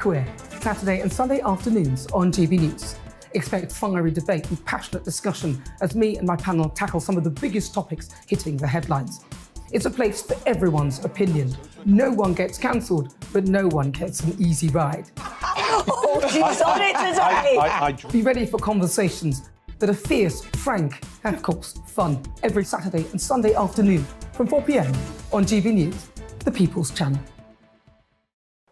Queer, Saturday and Sunday afternoons on GBNews. Expect fiery debate and passionate discussion as me and my panel tackle some of the biggest topics hitting the headlines. It's a place for everyone's opinion. No one gets cancelled, but no one gets an easy ride. Oh, she's on it today! Be ready for conversations that are fierce, frank, and of course, fun. Every Saturday and Sunday afternoon from 4 p.m. on GBNews, the People's Channel.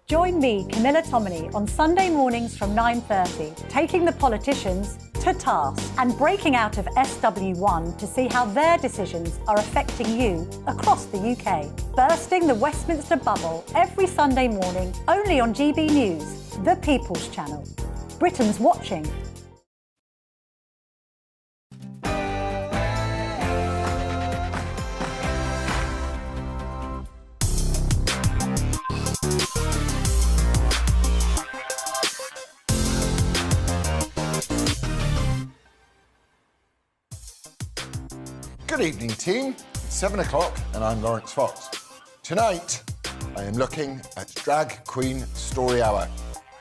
Join me, Camilla Tominey, on Sunday mornings from 9:30, taking the politicians to task and breaking out of SW1 to see how their decisions are affecting you across the UK. Bursting the Westminster bubble every Sunday morning, only on GB News, the People's Channel. Britain's watching. Good evening, team. It's 7 o'clock and I'm Laurence Fox. Tonight, I am looking at Drag Queen Story Hour.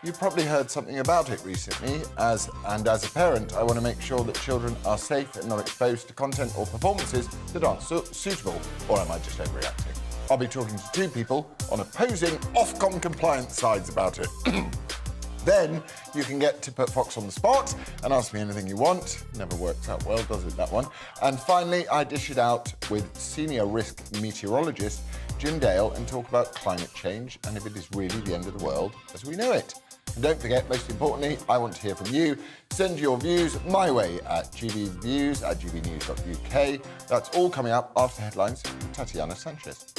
You've probably heard something about it recently, as a parent, I want to make sure that children are safe and not exposed to content or performances that aren't suitable, or am I just overreacting? I'll be talking to two people on opposing Ofcom compliance sides about it. Then you can get to put Fox on the spot and ask me anything you want. Never works out well, does it, that one? And finally, I dish it out with senior risk meteorologist Jim Dale and talk about climate change and if it is really the end of the world as we know it. And don't forget, most importantly, I want to hear from you. Send your views my way at gbviews@gbnews.uk. That's all coming up after headlines with Tatiana Sanchez.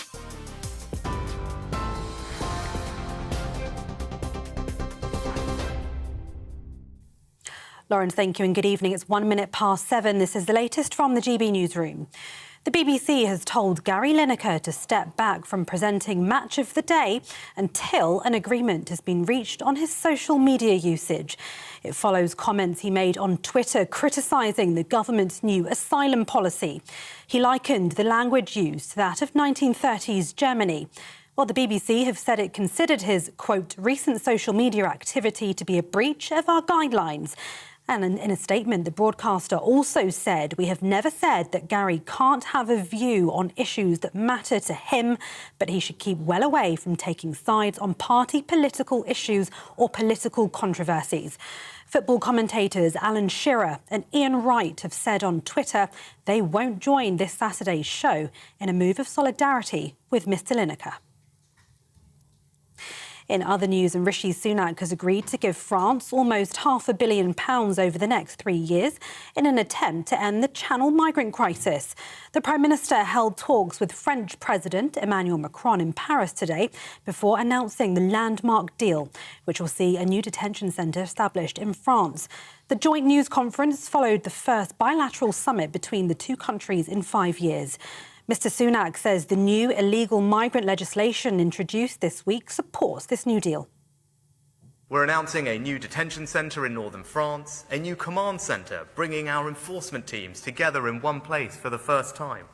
Laurence, thank you and good evening. It's 7:01. This is the latest from the GB newsroom. The BBC has told Gary Lineker to step back from presenting Match of the Day until an agreement has been reached on his social media usage. It follows comments he made on Twitter criticising the government's new asylum policy. He likened the language used to that of 1930s Germany. Well, the BBC have said it considered his, quote, recent social media activity to be a breach of our guidelines. And in a statement, the broadcaster also said, "We have never said that Gary can't have a view on issues that matter to him, but he should keep well away from taking sides on party political issues or political controversies." Football commentators Alan Shearer and Ian Wright have said on Twitter they won't join this Saturday's show in a move of solidarity with Mr Lineker. In other news, Rishi Sunak has agreed to give France almost £500 million over the next 3 years in an attempt to end the Channel migrant crisis. The Prime Minister held talks with French President Emmanuel Macron in Paris today before announcing the landmark deal, which will see a new detention centre established in France. The joint news conference followed the first bilateral summit between the two countries in 5 years. Mr Sunak says the new illegal migrant legislation introduced this week supports this new deal. We're announcing a new detention centre in northern France, a new command centre bringing our enforcement teams together in one place for the first time,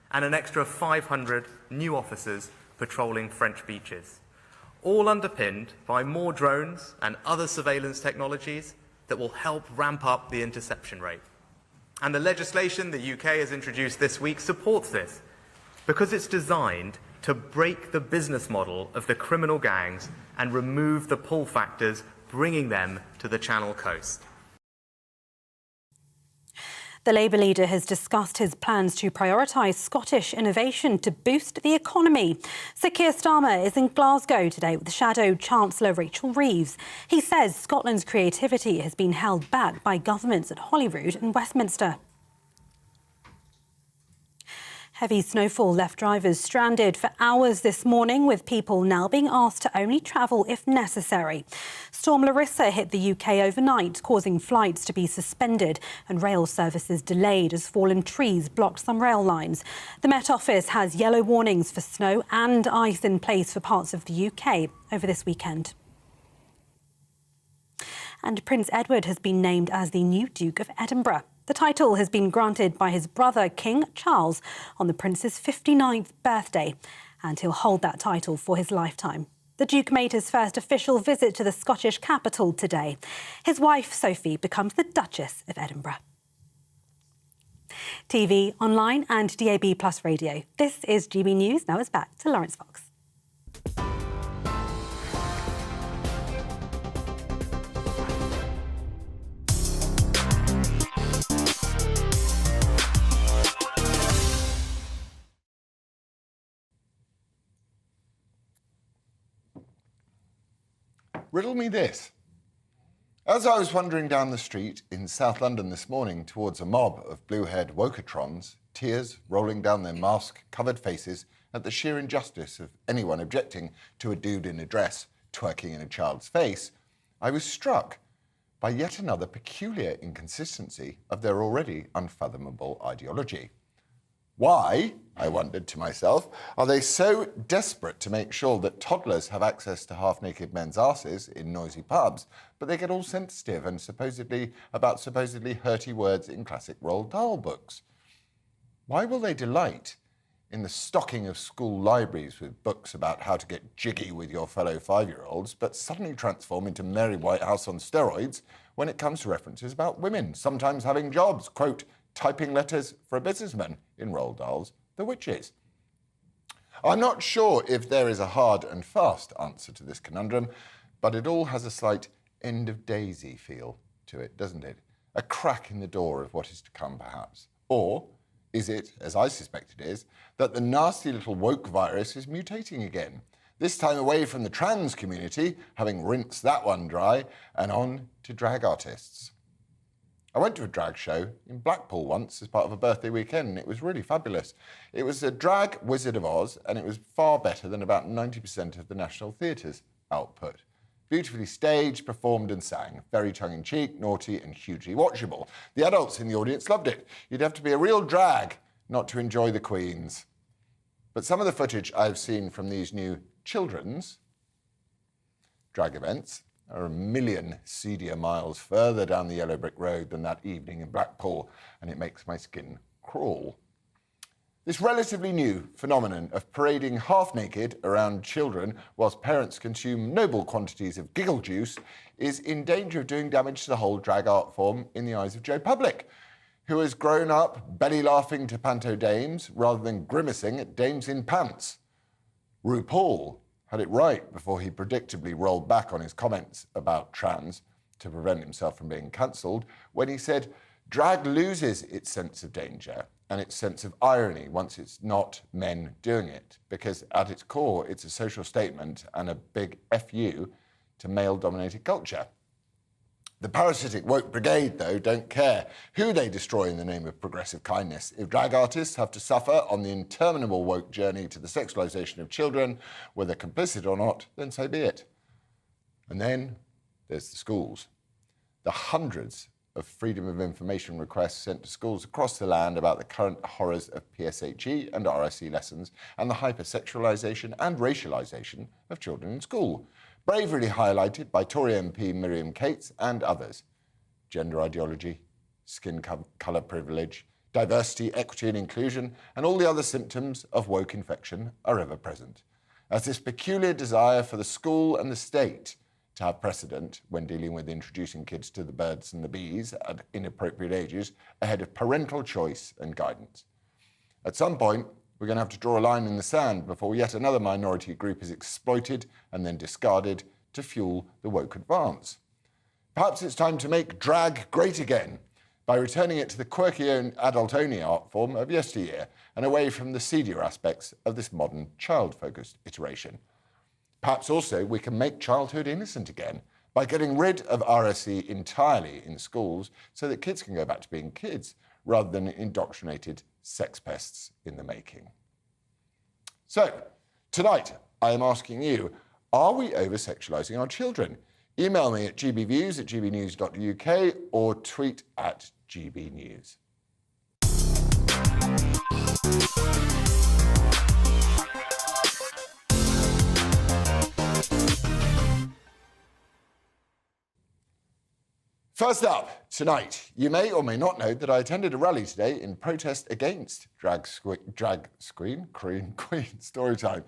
and an extra 500 new officers patrolling French beaches, all underpinned by more drones and other surveillance technologies that will help ramp up the interception rate. And the legislation the UK has introduced this week supports this, because it's designed to break the business model of the criminal gangs and remove the pull factors bringing them to the Channel coast. The Labour leader has discussed his plans to prioritise Scottish innovation to boost the economy. Sir Keir Starmer is in Glasgow today with Shadow Chancellor Rachel Reeves. He says Scotland's creativity has been held back by governments at Holyrood and Westminster. Heavy snowfall left drivers stranded for hours this morning, with people now being asked to only travel if necessary. Storm Larissa hit the UK overnight, causing flights to be suspended and rail services delayed as fallen trees blocked some rail lines. The Met Office has yellow warnings for snow and ice in place for parts of the UK over this weekend. And Prince Edward has been named as the new Duke of Edinburgh. The title has been granted by his brother, King Charles, on the Prince's 59th birthday, and he'll hold that title for his lifetime. The Duke made his first official visit to the Scottish capital today. His wife, Sophie, becomes the Duchess of Edinburgh. TV, online and DAB+ radio. This is GB News. Now it's back to Laurence Fox. Riddle me this. As I was wandering down the street in South London this morning towards a mob of blue-haired wokatrons, tears rolling down their mask-covered faces at the sheer injustice of anyone objecting to a dude in a dress twerking in a child's face, I was struck by yet another peculiar inconsistency of their already unfathomable ideology. Why, I wondered to myself, are they so desperate to make sure that toddlers have access to half-naked men's arses in noisy pubs, but they get all sensitive and supposedly hurty words in classic Roald Dahl books? Why will they delight in the stocking of school libraries with books about how to get jiggy with your fellow five-year-olds, but suddenly transform into Mary Whitehouse on steroids when it comes to references about women, sometimes having jobs, quote, typing letters for a businessman in Roald Dahl's The Witches? I'm not sure if there is a hard and fast answer to this conundrum, but it all has a slight end of daisy feel to it, doesn't it? A crack in the door of what is to come, perhaps. Or is it, as I suspect it is, that the nasty little woke virus is mutating again, this time away from the trans community, having rinsed that one dry, and on to drag artists. I went to a drag show in Blackpool once as part of a birthday weekend, and it was really fabulous. It was a drag Wizard of Oz, and it was far better than about 90% of the National Theatre's output. Beautifully staged, performed and sang. Very tongue-in-cheek, naughty and hugely watchable. The adults in the audience loved it. You'd have to be a real drag not to enjoy the queens. But some of the footage I've seen from these new children's drag events are a million seedier miles further down the yellow brick road than that evening in Blackpool, and it makes my skin crawl. This relatively new phenomenon of parading half-naked around children whilst parents consume noble quantities of giggle juice is in danger of doing damage to the whole drag art form in the eyes of Joe Public, who has grown up belly-laughing to panto dames rather than grimacing at dames in pants. RuPaul had it right before he predictably rolled back on his comments about trans to prevent himself from being cancelled when he said, drag loses its sense of danger and its sense of irony once it's not men doing it, because at its core, it's a social statement and a big FU to male-dominated culture. The parasitic woke brigade, though, don't care who they destroy in the name of progressive kindness. If drag artists have to suffer on the interminable woke journey to the sexualisation of children, whether complicit or not, then so be it. And then there's the schools. The hundreds of freedom of information requests sent to schools across the land about the current horrors of PSHE and RSE lessons and the hypersexualisation and racialisation of children in school, bravely highlighted by Tory MP Miriam Cates and others. Gender ideology, skin colour privilege, diversity, equity and inclusion, and all the other symptoms of woke infection are ever present, as this peculiar desire for the school and the state to have precedent when dealing with introducing kids to the birds and the bees at inappropriate ages ahead of parental choice and guidance. At some point, we're going to have to draw a line in the sand before yet another minority group is exploited and then discarded to fuel the woke advance. Perhaps it's time to make drag great again by returning it to the quirky adult-only art form of yesteryear and away from the seedier aspects of this modern child-focused iteration. Perhaps also we can make childhood innocent again by getting rid of RSE entirely in schools so that kids can go back to being kids rather than indoctrinated sex pests in the making. So, tonight I am asking you, are we over-sexualising our children? Email me at gbviews@gbnews.uk or tweet at GBNews. First up, tonight, you may or may not know that I attended a rally today in protest against drag queen story time.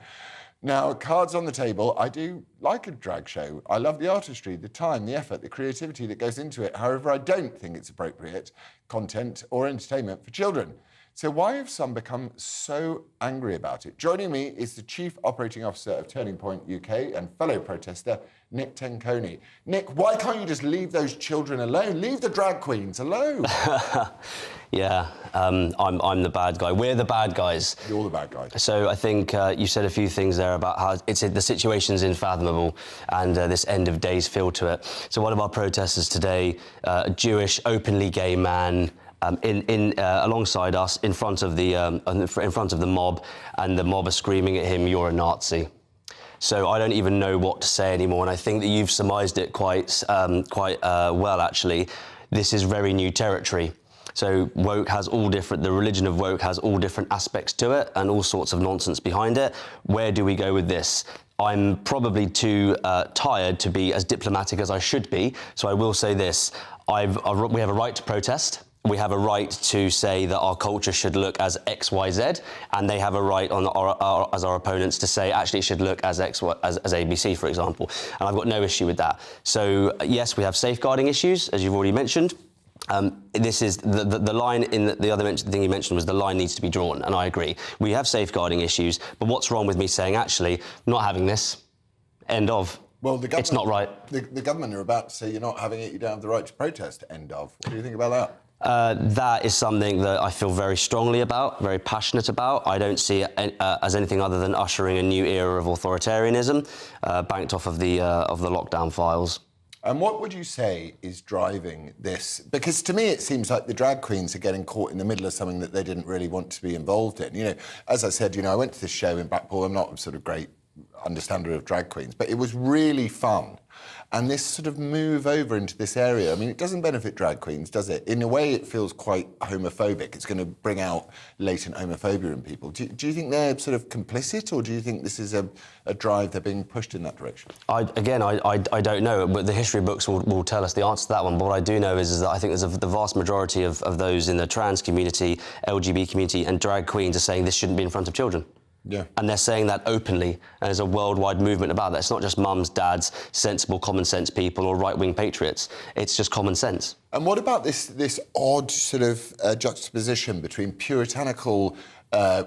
Now, cards on the table, I do like a drag show. I love the artistry, the time, the effort, the creativity that goes into it. However, I don't think it's appropriate content or entertainment for children. So why have some become so angry about it? Joining me is the Chief Operating Officer of Turning Point UK and fellow protester, Nick Tenconi. Nick, why can't you just leave those children alone? Leave the drag queens alone. Yeah, I'm the bad guy. We're the bad guys. You're the bad guy. So I think you said a few things there about how the situation's unfathomable and this end of days feel to it. So one of our protesters today, a Jewish, openly gay man, alongside us in front of the mob, and the mob are screaming at him, "You're a Nazi." So I don't even know what to say anymore, and I think that you've surmised it quite well, actually. This is very new territory. So woke has the religion of woke has all different aspects to it and all sorts of nonsense behind it. Where do we go with this? I'm probably too tired to be as diplomatic as I should be, so I will say this. We have a right to protest. We have a right to say that our culture should look as X, Y, Z, and they have a right as our opponents to say actually it should look as X, Y, as ABC, for example. And I've got no issue with that. So yes, we have safeguarding issues, as you've already mentioned. This is the line in the other thing you mentioned was the line needs to be drawn, and I agree. We have safeguarding issues, but what's wrong with me saying actually not having this? End of. Well, it's not right. The government are about to say you're not having it, you don't have the right to protest. End of. What do you think about that? That is something that I feel very strongly about, very passionate about. I don't see it as anything other than ushering a new era of authoritarianism, banked off of the lockdown files. And what would you say is driving this? Because to me, it seems like the drag queens are getting caught in the middle of something that they didn't really want to be involved in. You know, as I said, I went to this show in Blackpool. I'm not a sort of great understander of drag queens, but it was really fun. And this sort of move over into this area, I mean, it doesn't benefit drag queens, does it? In a way, it feels quite homophobic. It's going to bring out latent homophobia in people. Do you think they're sort of complicit, or do you think this is a drive they're being pushed in that direction? I don't know, but the history books will tell us the answer to that one. But what I do know is that I think there's the vast majority of those in the trans community, LGBT community, and drag queens are saying this shouldn't be in front of children. Yeah. And they're saying that openly, and there's a worldwide movement about that. It's not just mums, dads, sensible, common sense people or right-wing patriots. It's just common sense. And what about this odd sort of juxtaposition between puritanical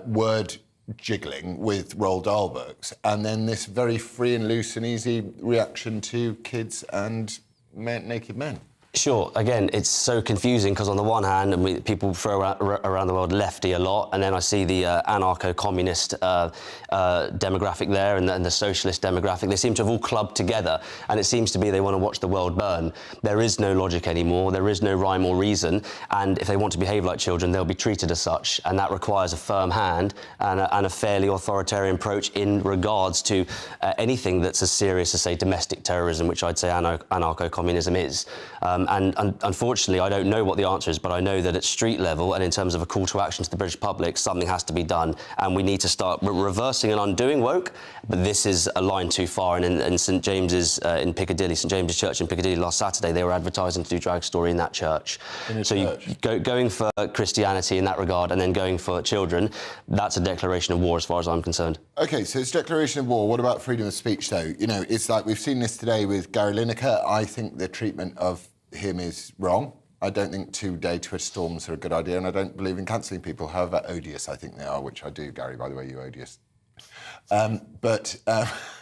word jiggling with Roald Dahl books and then this very free and loose and easy reaction to kids and naked men? Sure. Again, it's so confusing because on the one hand, people throw around the word lefty a lot, and then I see the anarcho-communist demographic there and the socialist demographic. They seem to have all clubbed together, and it seems to be they want to watch the world burn. There is no logic anymore. There is no rhyme or reason, and if they want to behave like children, they'll be treated as such, and that requires a firm hand and a fairly authoritarian approach in regards to anything that's as serious as, say, domestic terrorism, which I'd say anarcho-communism is. And unfortunately, I don't know what the answer is, but I know that at street level and in terms of a call to action to the British public, something has to be done. And we need to start reversing and undoing woke. But this is a line too far. And in St James's in Piccadilly, St James's Church in Piccadilly last Saturday, they were advertising to do drag story in that church. Going for Christianity in that regard and then going for children, that's a declaration of war as far as I'm concerned. OK, so it's declaration of war. What about freedom of speech, though? It's like we've seen this today with Gary Lineker. I think the treatment of him is wrong. I don't think 2-day Twitter storms are a good idea, and I don't believe in cancelling people, however odious I think they are, which I do, Gary, by the way, you odious.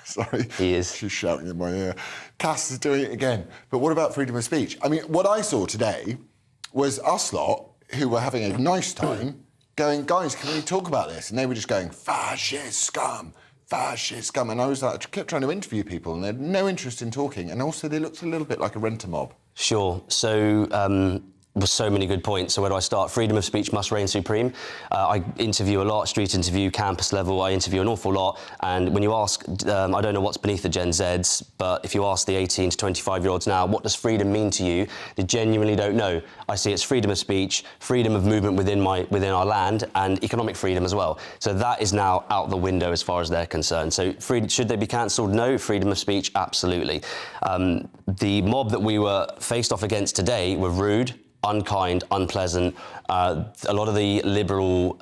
Sorry. He is. She's shouting in my ear. Cass is doing it again. But what about freedom of speech? I mean, what I saw today was us lot, who were having a nice time, going, guys, can we talk about this? And they were just going, fascist scum. Fascist scum. And I was like, I kept trying to interview people and they had no interest in talking. And also they looked a little bit like a renter mob. Sure. So, so many good points. So where do I start? Freedom of speech must reign supreme. I interview a lot, street interview, campus level. I interview an awful lot. And when you ask, I don't know what's beneath the Gen Zs, but if you ask the 18 to 25-year-olds now, what does freedom mean to you? They genuinely don't know. I see it's freedom of speech, freedom of movement within our land, and economic freedom as well. So that is now out the window as far as they're concerned. So should they be cancelled? No. Freedom of speech, absolutely. The mob that we were faced off against today were rude, unkind, unpleasant. A lot of the liberal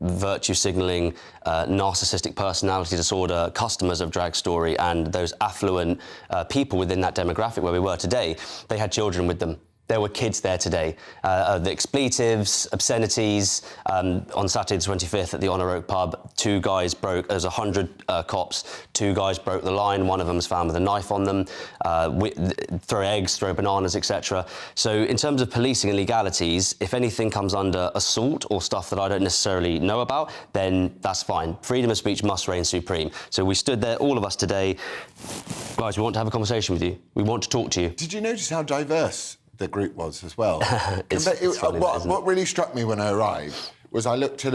virtue signalling, narcissistic personality disorder customers of Drag Story and those affluent people within that demographic where we were today, they had children with them. There were kids there today. The expletives, obscenities. On Saturday the 25th at the Honour Oak pub, two guys broke, there's 100 cops, two guys broke the line, one of them was found with a knife on them, throw eggs, throw bananas, etc. So in terms of policing and legalities, if anything comes under assault or stuff that I don't necessarily know about, then that's fine. Freedom of speech must reign supreme. So we stood there, all of us today. Guys, we want to have a conversation with you. We want to talk to you. Did you notice how diverse the group was as well? It's funny, what really struck me when I arrived was I looked at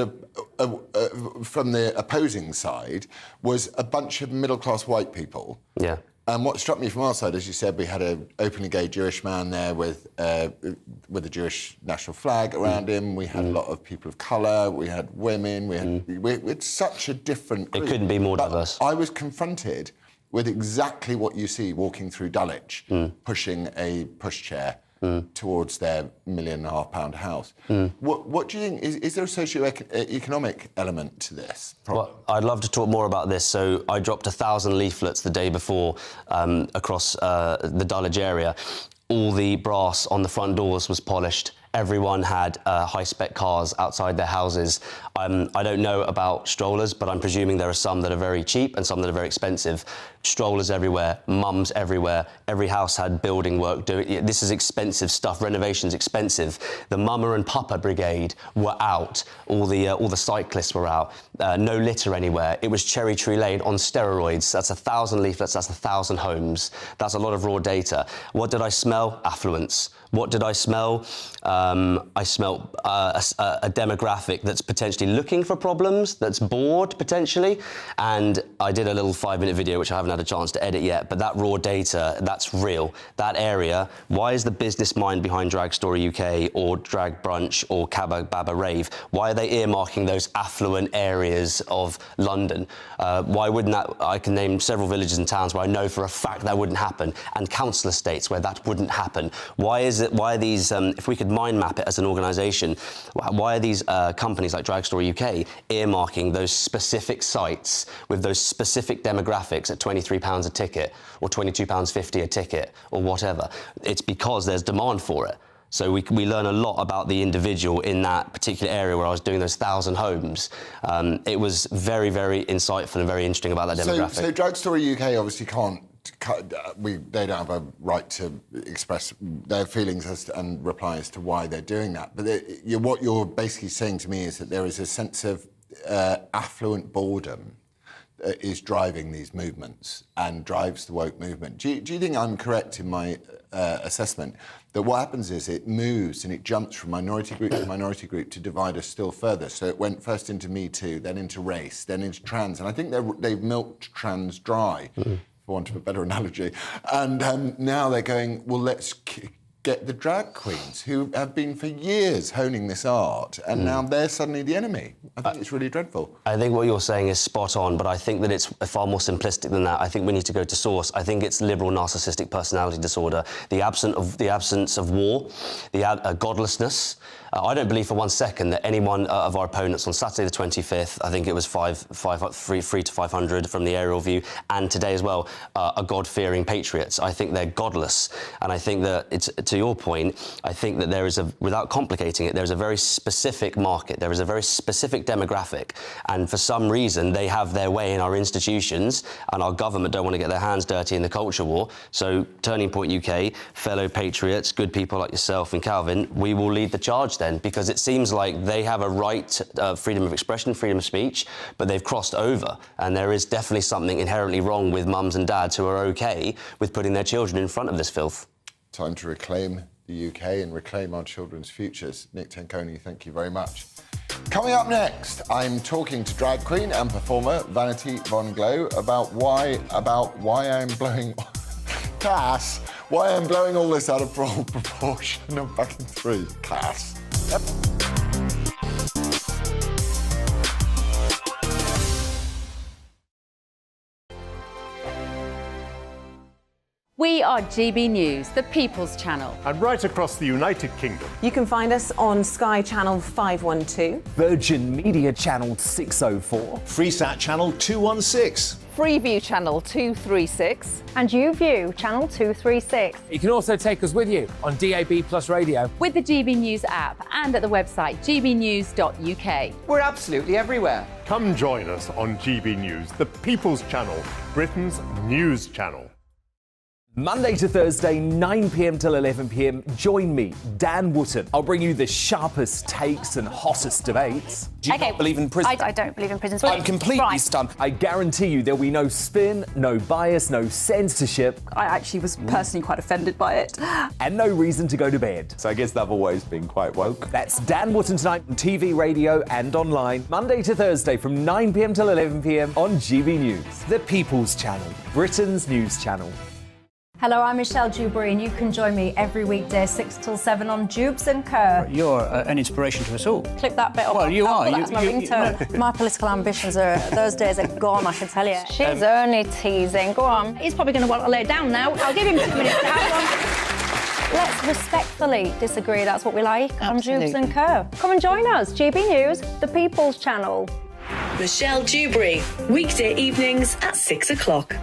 from the opposing side was a bunch of middle-class white people. Yeah. And what struck me from our side, as you said, we had an openly gay Jewish man there with a Jewish national flag around him. We had a lot of people of colour. We had women. We had such a different group. It couldn't be more diverse. I was confronted with exactly what you see walking through Dulwich, pushing a pushchair towards their £1.5 million house. What do you think? Is there a socio-economic element to this problem? Well, I'd love to talk more about this. So I dropped 1,000 leaflets the day before across the Dulwich area. All the brass on the front doors was polished. Everyone had high-spec cars outside their houses. I don't know about strollers, but I'm presuming there are some that are very cheap and some that are very expensive. Strollers everywhere, mums everywhere. Every house had building work doing. This is expensive stuff. Renovation's expensive. The Mama and Papa Brigade were out. All the cyclists were out. No litter anywhere. It was Cherry Tree Lane on steroids. That's 1,000 leaflets. That's 1,000 homes. That's a lot of raw data. What did I smell? Affluence. What did I smell? I smelt a demographic that's potentially looking for problems, that's bored potentially, and I did a little 5-minute video which I haven't had a chance to edit yet, but that raw data, that's real. That area, why is the business mind behind Drag Story UK or Drag Brunch or Cabba Baba Rave, why are they earmarking those affluent areas of London? Why wouldn't that, I can name several villages and towns where I know for a fact that wouldn't happen, and council estates where that wouldn't happen. Why are these, if we could mind map it as an organisation, why are these companies like Drag Story UK earmarking those specific sites with those specific demographics at £23 a ticket or £22.50 a ticket or whatever? It's because there's demand for it. So we learn a lot about the individual in that particular area where I was doing those 1,000 homes. It was very, very insightful and very interesting about that demographic. So Drag Story UK obviously can't. They don't have a right to express their feelings and reply as to why they're doing that. But what you're basically saying to me is that there is a sense of affluent boredom that is driving these movements and drives the woke movement. Do you think I'm correct in my assessment that what happens is it moves and it jumps from minority group to minority group to divide us still further? So it went first into Me Too, then into race, then into trans, and I think they've milked trans dry. For want of a better analogy. And now they're going, well, let's get the drag queens who have been for years honing this art, and now they're suddenly the enemy. I think it's really dreadful. I think what you're saying is spot on, but I think that it's far more simplistic than that. I think we need to go to source. I think it's liberal narcissistic personality disorder, the absence of war, the godlessness. I don't believe for 1 second that any one of our opponents on Saturday the 25th, I think it was 3 to 500 from the aerial view, and today as well, are God-fearing patriots. I think they're godless. And I think that, it's to your point, I think that there is without complicating it, there's a very specific market, there is a very specific demographic, and for some reason they have their way in our institutions, and our government don't want to get their hands dirty in the culture war. So Turning Point UK, fellow patriots, good people like yourself and Calvin, we will lead the charge then, because it seems like they have a right, freedom of expression, freedom of speech, but they've crossed over, and there is definitely something inherently wrong with mums and dads who are okay with putting their children in front of this filth. Time to reclaim the UK and reclaim our children's futures. Nick Tenconi, thank you very much. Coming up next, I'm talking to drag queen and performer Vanity Von Glow about why I'm blowing Cass, why I'm blowing all this out of proportion. I'm back in 3. Cass. Yep. We We are GB News, the People's Channel. And right across the United Kingdom. You can find us on Sky Channel 512, Virgin Media Channel 604, Freesat Channel 216, Freeview Channel 236, And YouView Channel 236. You can also take us with you on DAB+ radio. With the GB News app and at the website gbnews.uk. We're absolutely everywhere. Come join us on GB News, the People's Channel, Britain's news channel. Monday to Thursday, 9 p.m. till 11 p.m. Join me, Dan Wootton. I'll bring you the sharpest takes and hottest debates. Do you not believe in prison? I don't believe in prisons. I'm completely stunned. I guarantee you there'll be no spin, no bias, no censorship. I actually was personally quite offended by it. And no reason to go to bed. So I guess they've always been quite woke. That's Dan Wootton tonight on TV, radio and online. Monday to Thursday from 9 p.m. till 11 p.m. on GB News. The People's Channel, Britain's news channel. Hello, I'm Michelle Dewberry, and you can join me every weekday 6 till 7 on Jubes and Kerr. You're an inspiration to us all. Clip that bit off. Well, you are. That's my ringtone. My political ambitions those days are gone, I can tell you. She's only teasing. Go on. He's probably going to want to lay down now. I'll give him 2 minutes to have one. Let's respectfully disagree. That's what we like on Jubes and Kerr. Come and join us. GB News, the People's Channel. Michelle Dewberry, weekday evenings at 6 o'clock.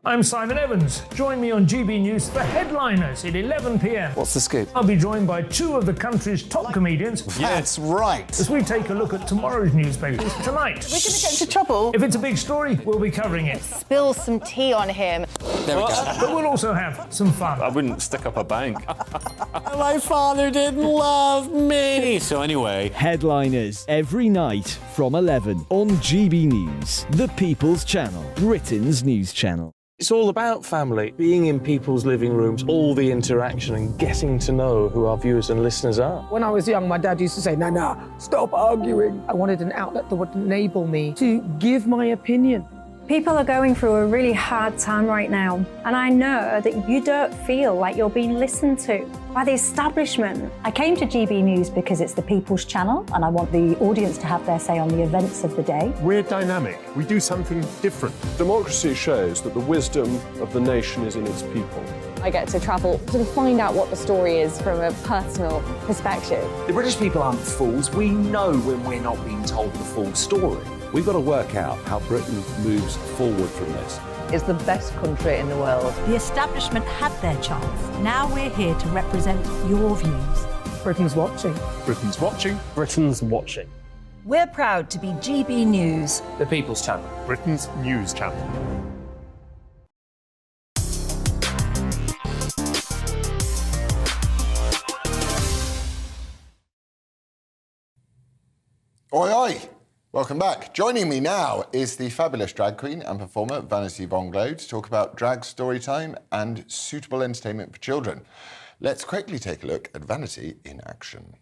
I'm Simon Evans. Join me on GB News for Headliners at 11 p.m. What's the scoop? I'll be joined by 2 of the country's top comedians. That's right. As we take a look at tomorrow's newspapers tonight. We're going to get into trouble. If it's a big story, we'll be covering it. Spill some tea on him. There we go. But we'll also have some fun. I wouldn't stick up a bank. My father didn't love me. So anyway, Headliners every night from 11 on GB News, the People's Channel, Britain's news channel. It's all about family, being in people's living rooms, all the interaction and getting to know who our viewers and listeners are. When I was young, my dad used to say, nah, stop arguing. I wanted an outlet that would enable me to give my opinion. People are going through a really hard time right now, and I know that you don't feel like you're being listened to by the establishment. I came to GB News because it's the People's Channel, and I want the audience to have their say on the events of the day. We're dynamic. We do something different. Democracy shows that the wisdom of the nation is in its people. I get to travel to find out what the story is from a personal perspective. The British people aren't fools. We know when we're not being told the full story. We've got to work out how Britain moves forward from this. It's the best country in the world. The establishment had their chance. Now we're here to represent your views. Britain's watching. Britain's watching. Britain's watching. We're proud to be GB News. The People's Channel. Britain's news channel. Oi, oi! Welcome back. Joining me now is the fabulous drag queen and performer Vanity Vonglo to talk about drag story time and suitable entertainment for children. Let's quickly take a look at Vanity in action.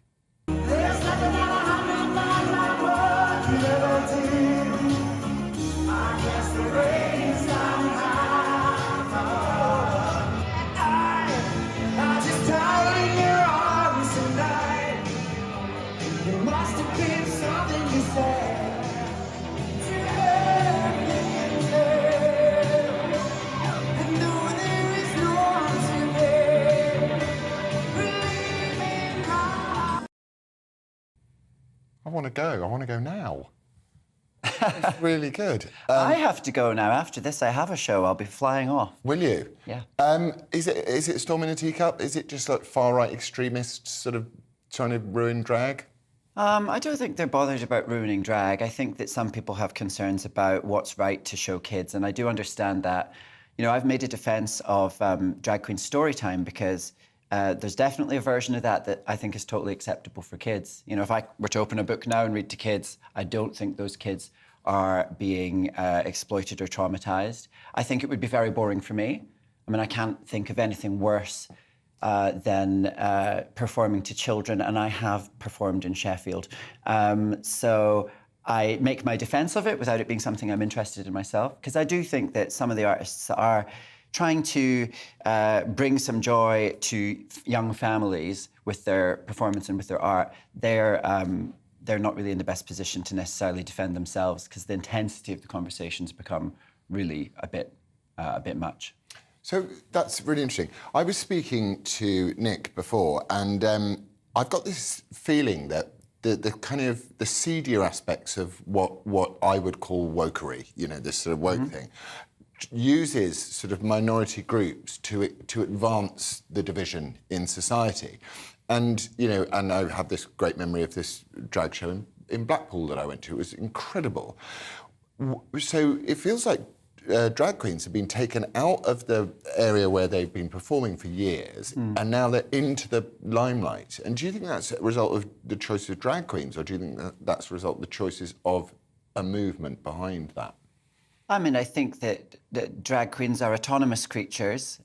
I want to go. I want to go now. It's really good. I have to go now. After this, I have a show. I'll be flying off. Will you? Yeah. Is it Storm in a Teacup? Is it just like far-right extremists sort of trying to ruin drag? I don't think they're bothered about ruining drag. I think that some people have concerns about what's right to show kids, and I do understand that. You know, I've made a defence of drag queen story time because there's definitely a version of that I think is totally acceptable for kids. You know, if I were to open a book now and read to kids, I don't think those kids are being exploited or traumatised. I think it would be very boring for me. I mean, I can't think of anything worse than performing to children, and I have performed in Sheffield. So I make my defence of it without it being something I'm interested in myself, because I do think that some of the artists are trying to bring some joy to young families with their performance and with their art. They're not really in the best position to necessarily defend themselves, because the intensity of the conversations become really a bit a bit much. So that's really interesting. I was speaking to Nick before, and I've got this feeling that the kind of the seedier aspects of what I would call wokery, you know, this sort of woke thing, uses sort of minority groups to advance the division in society. And, you know, and I have this great memory of this drag show in Blackpool that I went to. It was incredible. So it feels like drag queens have been taken out of the area where they've been performing for years, and now they're into the limelight. And do you think that's a result of the choice of drag queens, or do you think that that's a result of the choices of a movement behind that? I mean, I think that drag queens are autonomous creatures.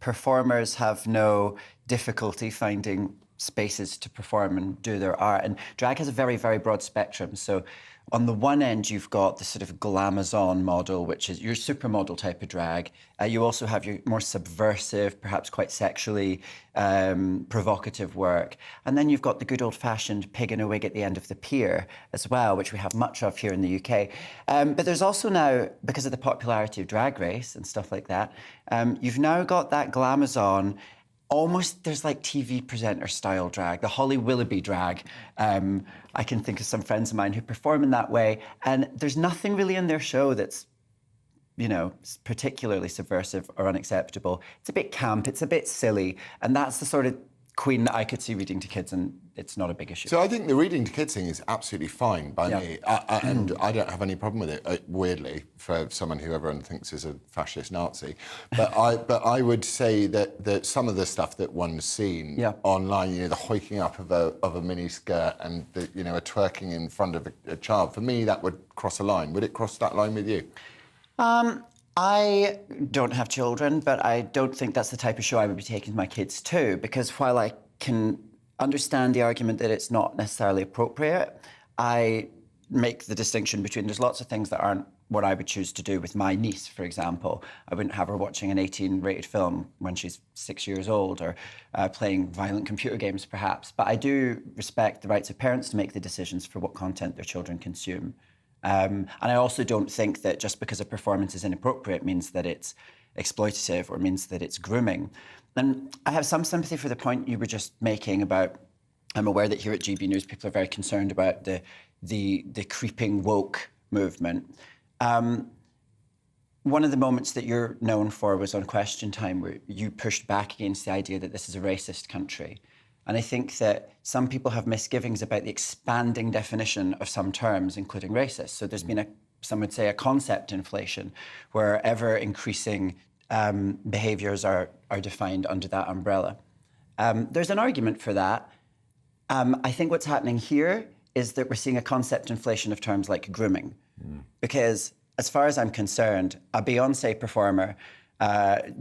Performers have no difficulty finding spaces to perform and do their art. And drag has a very, very broad spectrum. So on the one end, you've got the sort of glamazon model, which is your supermodel type of drag. You also have your more subversive, perhaps quite sexually provocative work. And then you've got the good old-fashioned pig in a wig at the end of the pier as well, which we have much of here in the UK. But there's also now, because of the popularity of Drag Race and stuff like that, you've now got that glamazon. Almost, there's like TV presenter style drag, the Holly Willoughby drag. I can think of some friends of mine who perform in that way, and there's nothing really in their show that's, you know, particularly subversive or unacceptable. It's a bit camp, it's a bit silly, and that's the sort of queen that I could see reading to kids, and it's not a big issue. So I think the reading to kids thing is absolutely fine by me, and I don't have any problem with it, weirdly, for someone who everyone thinks is a fascist Nazi. But I would say that some of the stuff that one's seen online, you know, the hoiking up of a mini skirt and the, you know, a twerking in front of a child, for me that would cross a line. Would it cross that line with you? I don't have children, but I don't think that's the type of show I would be taking my kids to, because while I can understand the argument that it's not necessarily appropriate, I make the distinction between there's lots of things that aren't what I would choose to do with my niece, for example. I wouldn't have her watching an 18-rated film when she's 6 years old, or playing violent computer games, perhaps. But I do respect the rights of parents to make the decisions for what content their children consume. And I also don't think that just because a performance is inappropriate means that it's exploitative or means that it's grooming. And I have some sympathy for the point you were just making about, I'm aware that here at GB News people are very concerned about the creeping woke movement. One of the moments that you're known for was on Question Time, where you pushed back against the idea that this is a racist country. And I think that some people have misgivings about the expanding definition of some terms, including racist. So there's been some would say, a concept inflation, where ever-increasing behaviours are defined under that umbrella. There's an argument for that. I think what's happening here is that we're seeing a concept inflation of terms like grooming. Because as far as I'm concerned, a Beyonce performer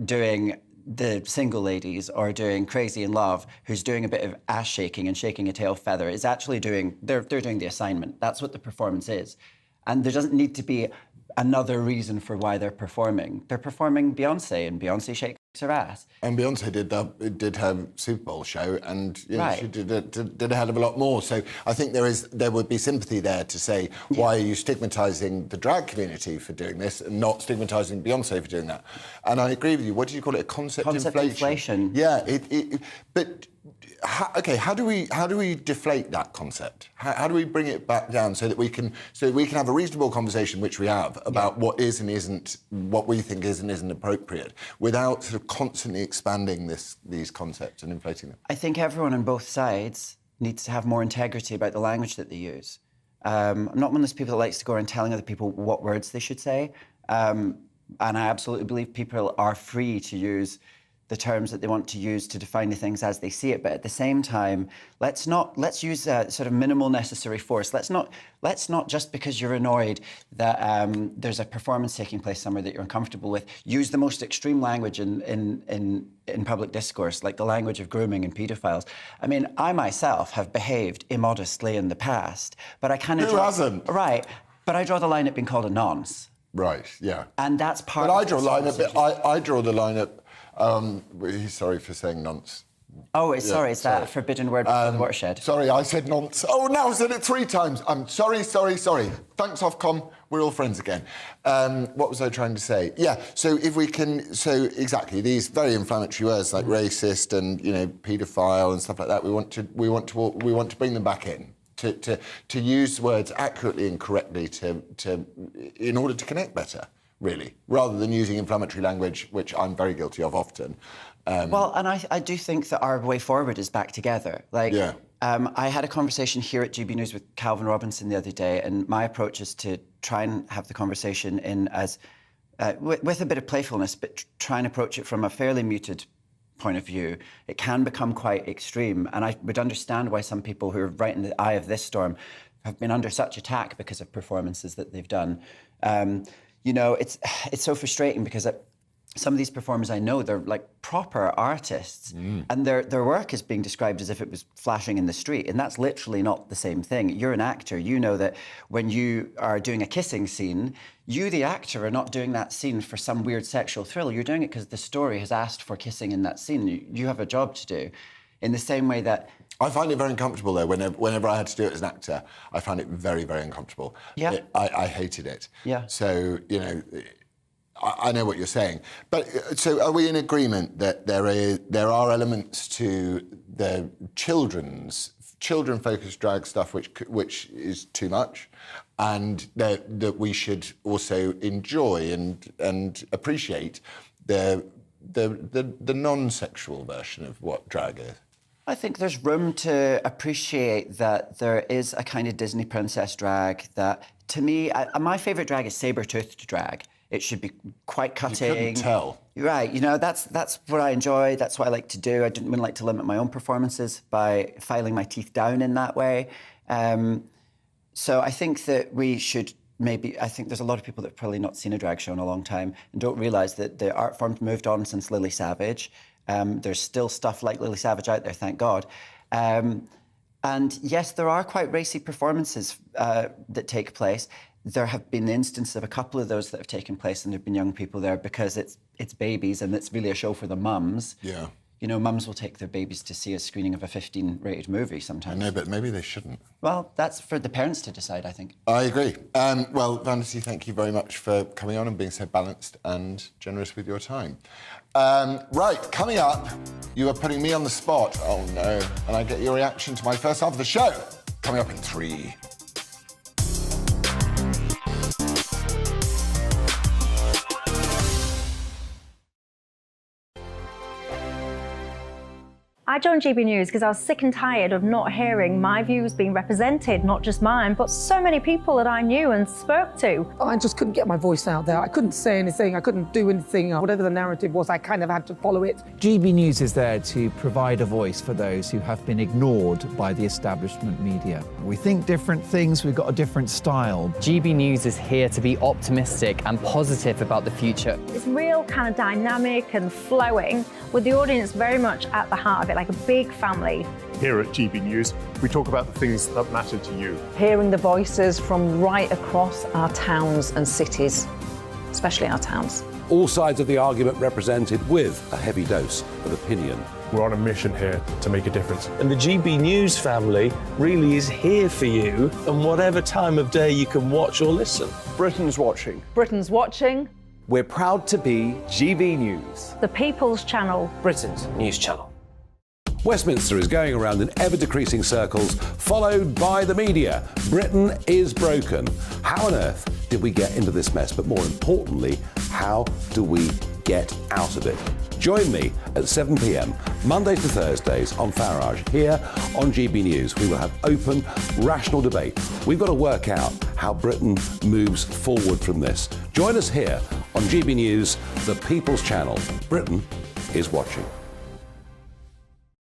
doing the Single Ladies or doing Crazy in Love, who's doing a bit of ass shaking and shaking a tail feather, is actually they're doing the assignment. That's what the performance is. And there doesn't need to be another reason for why they're performing. They're performing Beyonce, and Beyonce shakes her ass. And Beyonce did her Super Bowl show, and you know, she did a hell of a lot more. So I think there would be sympathy there to say, why are you stigmatising the drag community for doing this and not stigmatising Beyonce for doing that? And I agree with you. What do you call it? A concept inflation. Yeah. But how do we deflate that concept? How do we bring it back down so that we can have a reasonable conversation, which we have, about what is and isn't, what we think is and isn't appropriate, without sort of constantly expanding these concepts and inflating them? I think everyone on both sides needs to have more integrity about the language that they use. I'm not one of those people that likes to go around telling other people what words they should say, and I absolutely believe people are free to use the terms that they want to use to define the things as they see it. But at the same time, let's use a sort of minimal necessary force. Let's not just because you're annoyed that there's a performance taking place somewhere that you're uncomfortable with, use the most extreme language in public discourse, like the language of grooming and paedophiles. I mean, I myself have behaved immodestly in the past, but I kind of hasn't? Right, but I draw the line at being called a nonce. Right, yeah. And that's part but of I draw the line at sorry for saying nonce. Oh, sorry, is that a forbidden word for the watershed? Sorry, I said nonce. Oh, now I've said it 3 times. I'm sorry. Thanks, Ofcom. We're all friends again. What was I trying to say? Yeah, so if we can... So, exactly, these very inflammatory words like racist and, paedophile and stuff like that, we want to bring them back in. To use words accurately and correctly in order to connect better, really, rather than using inflammatory language, which I'm very guilty of often. Well, and I do think that our way forward is back together. I had a conversation here at GB News with Calvin Robinson the other day, and my approach is to try and have the conversation with a bit of playfulness, but try and approach it from a fairly muted point of view. It can become quite extreme, and I would understand why some people who are right in the eye of this storm have been under such attack because of performances that they've done. It's so frustrating because some of these performers I know, they're like proper artists, and their work is being described as if it was flashing in the street, and that's literally not the same thing. You're an actor. You know that when you are doing a kissing scene, you, the actor, are not doing that scene for some weird sexual thrill. You're doing it because the story has asked for kissing in that scene. You have a job to do. In the same way that... I find it very uncomfortable, though. Whenever I had to do it as an actor, I found it very, very uncomfortable. Yeah. I hated it. Yeah. So, I know what you're saying. But so are we in agreement that there are elements to the children-focused drag stuff which is too much, and that we should also enjoy and appreciate the non-sexual version of what drag is? I think there's room to appreciate that there is a kind of Disney princess drag that, to me, my favourite drag is saber-toothed drag. It should be quite cutting. You couldn't tell. Right, that's what I enjoy, that's what I like to do. I wouldn't like to limit my own performances by filing my teeth down in that way. So I think that we should I think there's a lot of people that have probably not seen a drag show in a long time and don't realise that the art form's moved on since Lily Savage. There's still stuff like Lily Savage out there, thank God. And yes, there are quite racy performances that take place. There have been instances of a couple of those that have taken place, and there have been young people there because it's babies and it's really a show for the mums. Yeah. Mums will take their babies to see a screening of a 15-rated movie sometimes. I know, but maybe they shouldn't. Well, that's for the parents to decide, I think. I agree. Well, Vanity, thank you very much for coming on and being so balanced and generous with your time. Right, coming up, you are putting me on the spot. Oh, no. And I get your reaction to my first half of the show. Coming up in 3. I joined GB News because I was sick and tired of not hearing my views being represented, not just mine, but so many people that I knew and spoke to. I just couldn't get my voice out there. I couldn't say anything. I couldn't do anything. Whatever the narrative was, I kind of had to follow it. GB News is there to provide a voice for those who have been ignored by the establishment media. We think different things, we've got a different style. GB News is here to be optimistic and positive about the future. It's real kind of dynamic and flowing, with the audience very much at the heart of it, like a big family. Here at GB News, we talk about the things that matter to you. Hearing the voices from right across our towns and cities, especially our towns. All sides of the argument represented with a heavy dose of opinion. We're on a mission here to make a difference. And the GB News family really is here for you, and whatever time of day you can watch or listen. Britain's watching. Britain's watching. We're proud to be GB News. The People's Channel. Britain's news channel. Westminster is going around in ever-decreasing circles, followed by the media. Britain is broken. How on earth did we get into this mess? But more importantly, how do we get out of it? Join me at 7 p.m, Mondays to Thursdays on Farage, here on GB News. We will have open, rational debate. We've got to work out how Britain moves forward from this. Join us here on GB News, the People's Channel. Britain is watching.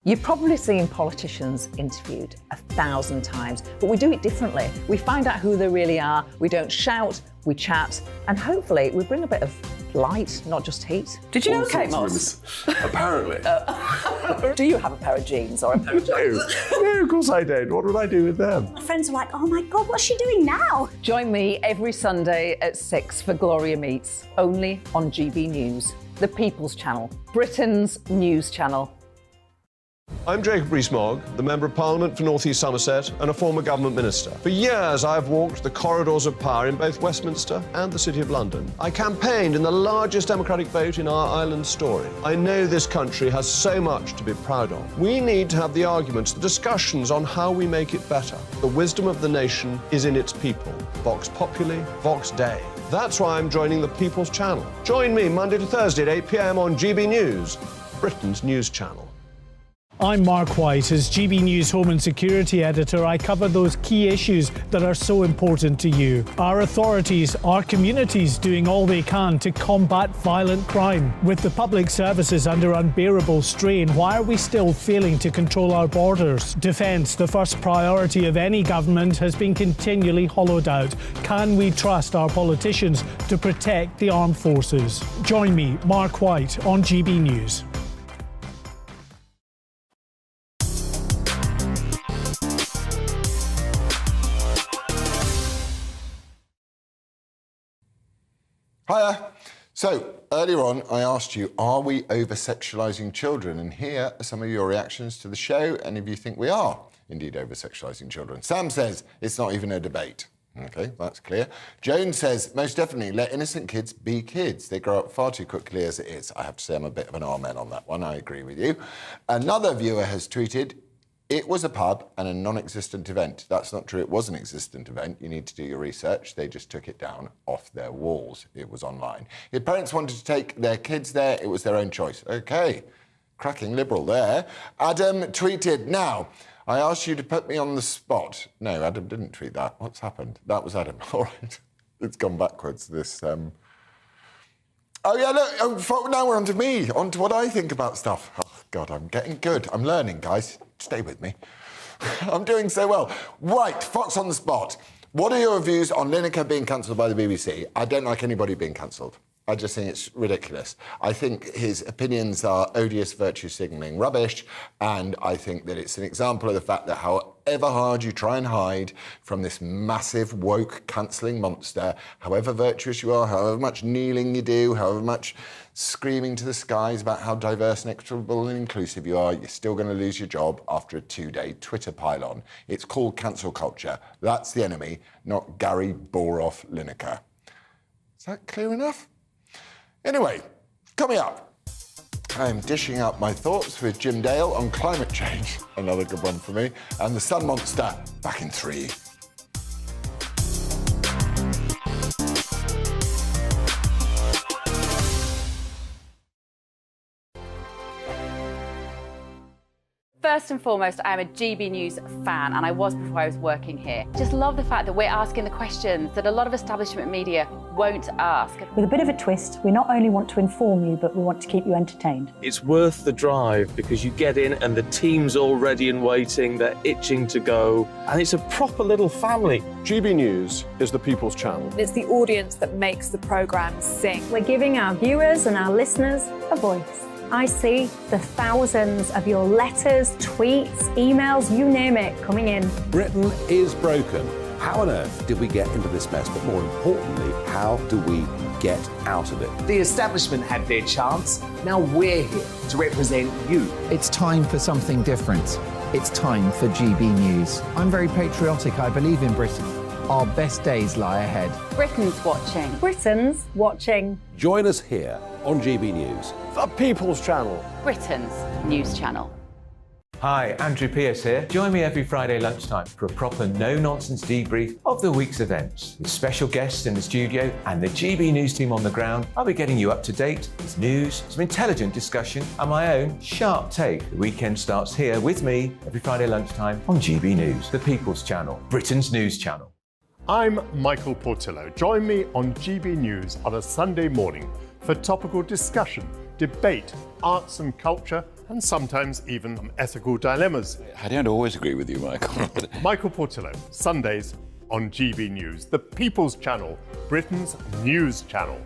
You've probably seen politicians interviewed 1,000 times, but we do it differently. We find out who they really are, we don't shout, we chat, and hopefully we bring a bit of light, not just heat. Did you know Kate Moss? Apparently. Do you have a pair of jeans or a pair of jeans? No, of course I don't. What would I do with them? My friends are like, oh my God, what's she doing now? Join me every Sunday at 6 for Gloria Meets, only on GB News, the People's Channel, Britain's news channel. I'm Jacob Rees-Mogg, the Member of Parliament for North East Somerset and a former government minister. For years, I've walked the corridors of power in both Westminster and the City of London. I campaigned in the largest democratic vote in our island story. I know this country has so much to be proud of. We need to have the arguments, the discussions on how we make it better. The wisdom of the nation is in its people. Vox Populi, Vox Dei. That's why I'm joining the People's Channel. Join me Monday to Thursday at 8 p.m. on GB News, Britain's news channel. I'm Mark White. As GB News Home and Security Editor, I cover those key issues that are so important to you. Our authorities, our communities doing all they can to combat violent crime. With the public services under unbearable strain, why are we still failing to control our borders? Defence, the first priority of any government, has been continually hollowed out. Can we trust our politicians to protect the armed forces? Join me, Mark White, on GB News. Hiya. So, earlier on, I asked you, are we over-sexualising children? And here are some of your reactions to the show. Any of you think we are indeed over-sexualising children? Sam says it's not even a debate. OK, that's clear. Joan says, most definitely, let innocent kids be kids. They grow up far too quickly as it is. I have to say I'm a bit of an amen on that one. I agree with you. Another viewer has tweeted, it was a pub and a non-existent event. That's not true. It was an existent event. You need to do your research. They just took it down off their walls. It was online. If parents wanted to take their kids there, it was their own choice. OK, cracking liberal there. Adam tweeted, now, I asked you to put me on the spot. No, Adam didn't tweet that. What's happened? That was Adam. All right. It's gone backwards, this... Oh, yeah, look, now we're on to me, on to what I think about stuff. Oh, God, I'm getting good. I'm learning, guys. Stay with me. I'm doing so well. Right, Fox on the spot. What are your views on Lineker being cancelled by the BBC? I don't like anybody being cancelled. I just think it's ridiculous. I think his opinions are odious virtue signalling rubbish, and I think that it's an example of the fact that however hard you try and hide from this massive woke cancelling monster, however virtuous you are, however much kneeling you do, however much screaming to the skies about how diverse and equitable and inclusive you are, you're still going to lose your job after a 2-day Twitter pylon. It's called cancel culture. That's the enemy, not Gary Boroff Lineker. Is that clear enough? Anyway, coming up, I'm dishing out my thoughts with Jim Dale on climate change, another good one for me, and the Sun Monster, back in 3. First and foremost, I am a GB News fan, and I was before I was working here. Just love the fact that we're asking the questions that a lot of establishment media won't ask. With a bit of a twist, we not only want to inform you, but we want to keep you entertained. It's worth the drive because you get in and the team's all ready and waiting, they're itching to go, and it's a proper little family. GB News is the People's Channel. It's the audience that makes the programme sing. We're giving our viewers and our listeners a voice. I see the thousands of your letters, tweets, emails, you name it, coming in. Britain is broken. How on earth did we get into this mess? But more importantly, how do we get out of it? The establishment had their chance. Now we're here to represent you. It's time for something different. It's time for GB News. I'm very patriotic. I believe in Britain. Our best days lie ahead. Britain's watching. Britain's watching. Join us here on GB News. The People's Channel. Britain's news channel. Hi, Andrew Pierce here. Join me every Friday lunchtime for a proper no-nonsense debrief of the week's events. With special guests in the studio and the GB News team on the ground, I'll be getting you up to date with news, some intelligent discussion, and my own sharp take. The weekend starts here with me every Friday lunchtime on GB News, the People's Channel, Britain's news channel. I'm Michael Portillo. Join me on GB News on a Sunday morning for topical discussion, debate, arts and culture, and sometimes even some ethical dilemmas. I don't always agree with you, Michael. Michael Portillo, Sundays on GB News, the People's Channel, Britain's news channel.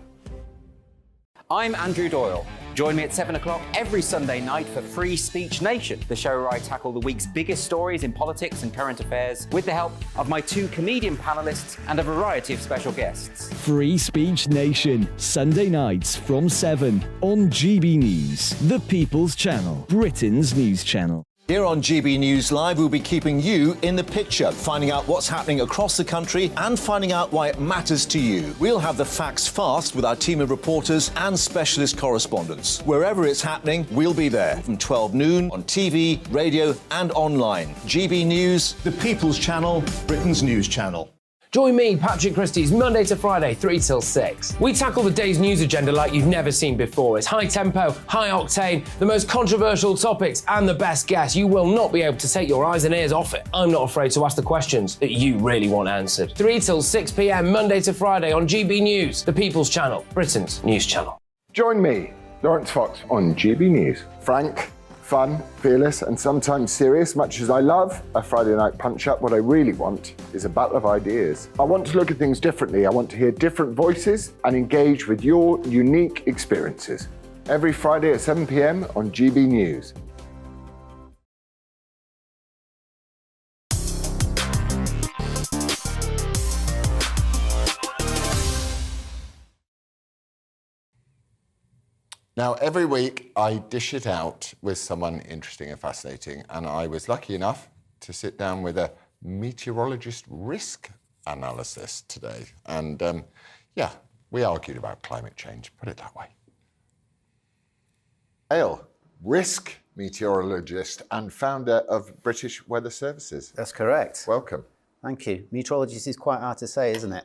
I'm Andrew Doyle. Join me at 7 o'clock every Sunday night for Free Speech Nation, the show where I tackle the week's biggest stories in politics and current affairs with the help of my 2 comedian panellists and a variety of special guests. Free Speech Nation, Sunday nights from 7 on GB News, the People's Channel, Britain's news channel. Here on GB News Live, we'll be keeping you in the picture, finding out what's happening across the country and finding out why it matters to you. We'll have the facts fast with our team of reporters and specialist correspondents. Wherever it's happening, we'll be there from 12 noon on TV, radio and online. GB News, the People's Channel, Britain's news channel. Join me, Patrick Christie's, Monday to Friday, 3 till 6. We tackle the day's news agenda like you've never seen before. It's high tempo, high octane, the most controversial topics and the best guests. You will not be able to take your eyes and ears off it. I'm not afraid to ask the questions that you really want answered. 3 till 6 p.m, Monday to Friday on GB News, the People's Channel, Britain's news channel. Join me, Laurence Fox, on GB News. Frank, fun, fearless, and sometimes serious. Much as I love a Friday night punch-up, what I really want is a battle of ideas. I want to look at things differently. I want to hear different voices and engage with your unique experiences. Every Friday at 7 p.m. on GB News. Now, every week I dish it out with someone interesting and fascinating, and I was lucky enough to sit down with a meteorologist risk analysis today. And yeah, we argued about climate change, put it that way. Ale, risk meteorologist and founder of British Weather Services. That's correct. Welcome. Thank you. Meteorologist is quite hard to say, isn't it?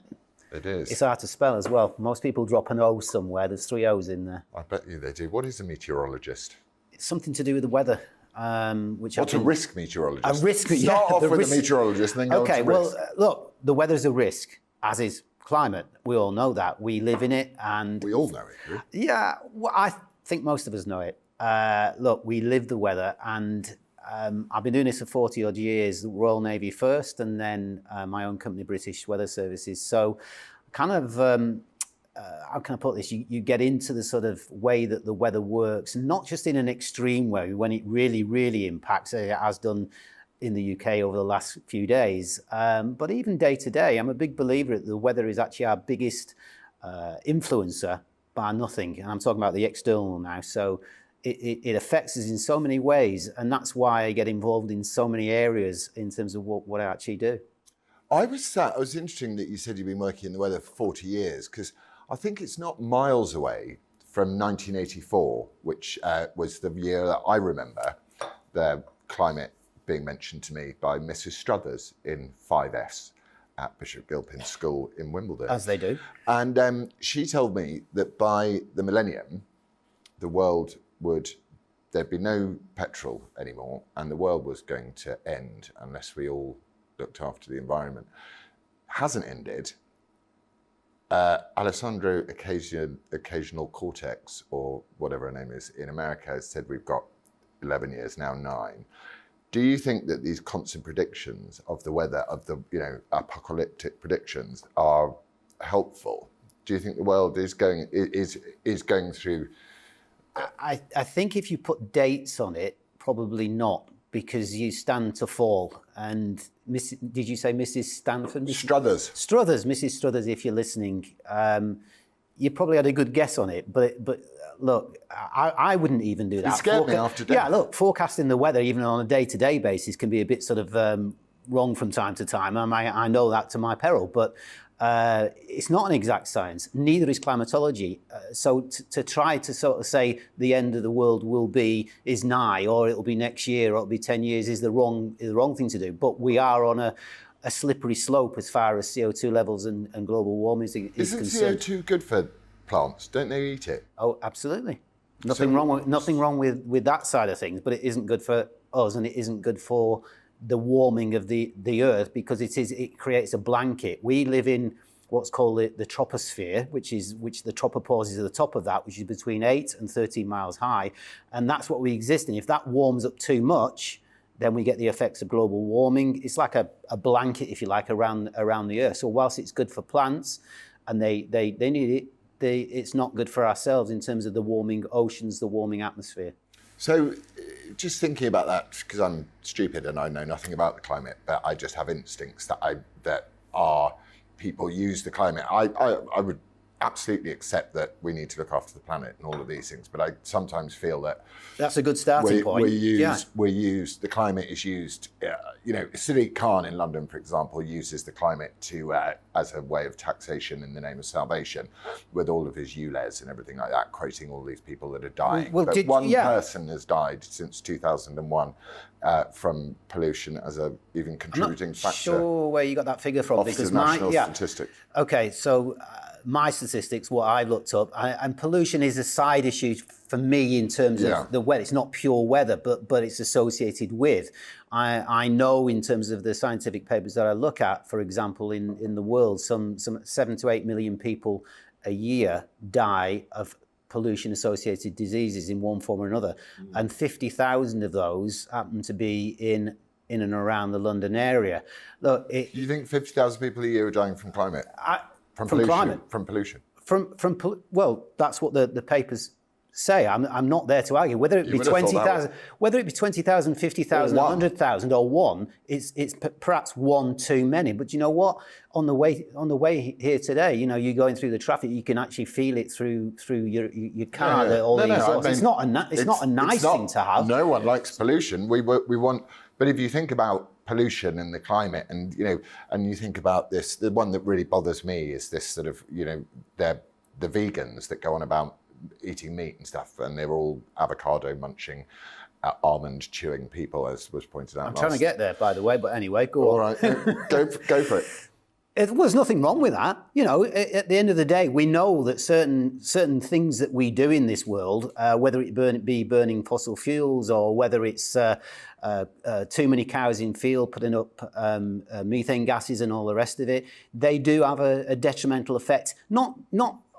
It is. It's hard to spell as well. Most people drop an O somewhere. There's 3 O's in there. I bet you they do. What is a meteorologist? It's something to do with the weather. What's a risk meteorologist? A risk. Start off with a meteorologist and then go on to risk. Well, look, the weather's a risk, as is climate. We all know that. We live in it, and we all know it. Yeah, well, I think most of us know it. Look, we live the weather, and I've been doing this for 40 odd years, the Royal Navy first, and then my own company, British Weather Services. So kind of, how can I put this? You get into the sort of way that the weather works, not just in an extreme way when it really, really impacts, it has done in the UK over the last few days, but even day to day. I'm a big believer that the weather is actually our biggest influencer, bar nothing. And I'm talking about the external now. So it affects us in so many ways, and that's why I get involved in so many areas in terms of what I actually do. It was interesting that you said you've been working in the weather for 40 years, because I think it's not miles away from 1984, which was the year that I remember the climate being mentioned to me by Mrs. Struthers in 5S at Bishop Gilpin's school in Wimbledon. As they do. And she told me that by the millennium, the world there'd be no petrol anymore, and the world was going to end unless we all looked after the environment. Hasn't ended. Alessandro Occasional Cortex, or whatever her name is, in America has said we've got 11 years, now 9. Do you think that these constant predictions of the weather, of the apocalyptic predictions, are helpful? Do you think the world is going through? I think if you put dates on it, probably not, because you stand to fall. And did you say Mrs. Stanford? Struthers. Mrs. Struthers, if you're listening, you probably had a good guess on it. But look, I wouldn't even do that. It scared me after death. Yeah, look, forecasting the weather, even on a day-to-day basis, can be a bit sort of wrong from time to time. I know that to my peril, but it's not an exact science. Neither is climatology. So to try to sort of say the end of the world is nigh, or it'll be next year, or it'll be 10 years, is the wrong thing to do. But we are on a slippery slope as far as CO2 levels and global warming is Isn't concerned. CO2 good for plants? Don't they eat it? Oh, absolutely. Nothing wrong with that side of things, but it isn't good for us, and it isn't good for the warming of the Earth, because it creates a blanket. We live in what's called the troposphere, which the tropopause is at the top of that, which is between 8 and 13 miles high, and that's what we exist in. If that warms up too much, then we get the effects of global warming. It's like a blanket, if you like, around the Earth. So whilst it's good for plants, and they need it, it's not good for ourselves in terms of the warming oceans, the warming atmosphere. So just thinking about that, because I'm stupid and I know nothing about the climate, but I just have instincts that people use the climate. I would absolutely accept that we need to look after the planet and all of these things, but I sometimes feel that that's a good starting point. The climate is used. Sadiq Khan in London, for example, uses the climate to as a way of taxation in the name of salvation, with all of his ULEZ and everything like that, quoting all these people that are dying. Well, but one person has died since 2001 from pollution as a even contributing factor. I'm not sure where you got that figure from. Office of National Statistics. Okay, so my statistics, what I looked up, and pollution is a side issue for me in terms of the weather. It's not pure weather, but it's associated with. I know in terms of the scientific papers that I look at, for example, in the world, some 7 to 8 million people a year die of pollution-associated diseases in one form or another, and 50,000 of those happen to be in and around the London area. Look, you think 50,000 people a year are dying from climate? From pollution. Well, that's what the papers say. I'm not there to argue whether it be 20,000, whether it be 20,000, 50,000, 100,000, or one. It's perhaps one too many. But you know what? On the way here today, you're going through the traffic. You can actually feel it through your car. It's not a nice thing to have. No one likes pollution. We want. But if you think about pollution and the climate, and you think about this, the one that really bothers me is this sort of, they're the vegans that go on about eating meat and stuff, and they're all avocado munching, almond chewing people, as was pointed out. I'm trying to get there, by the way, but anyway, go on. All right, go for it. There's nothing wrong with that. At the end of the day, we know that certain things that we do in this world, whether it be burning fossil fuels or whether it's too many cows in field putting up methane gases and all the rest of it, they do have a detrimental effect. Not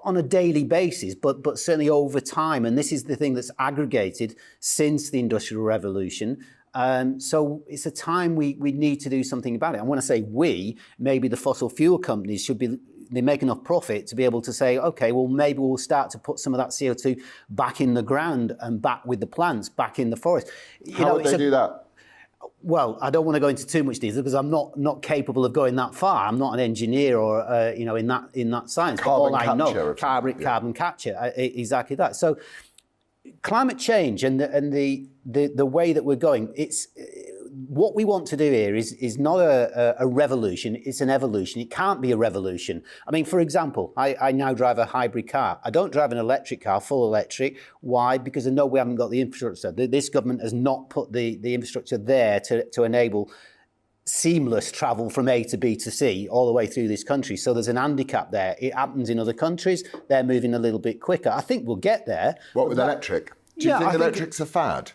on a daily basis, but certainly over time. And this is the thing that's aggregated since the Industrial Revolution. So it's a time we need to do something about it. And when I say we, maybe the fossil fuel companies they make enough profit to be able to say, okay, well, maybe we'll start to put some of that CO2 back in the ground and back with the plants, back in the forest. How would they do that? Well, I don't want to go into too much detail because I'm not capable of going that far. I'm not an engineer or in that science. Carbon capture, exactly that. So climate change and the way that we're going, it's what we want to do here is not a revolution, it's an evolution. It can't be a revolution. I mean, for example, I now drive a hybrid car. I don't drive an electric car, full electric. Why? Because I know we haven't got the infrastructure. This government has not put the infrastructure there to enable seamless travel from A to B to C all the way through this country. So there's an handicap there. It happens in other countries. They're moving a little bit quicker. I think we'll get there. What with electric? Do you think electric's a fad?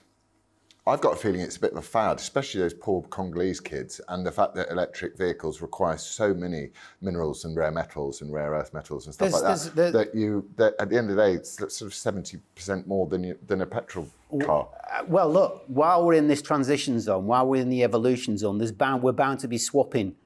I've got a feeling it's a bit of a fad, especially those poor Congolese kids, and the fact that electric vehicles require so many minerals and rare metals and rare earth metals and stuff that at the end of the day, it's sort of 70% more than a petrol car. Well, look, while we're in this transition zone, while we're in the evolution zone, we're bound to be swapping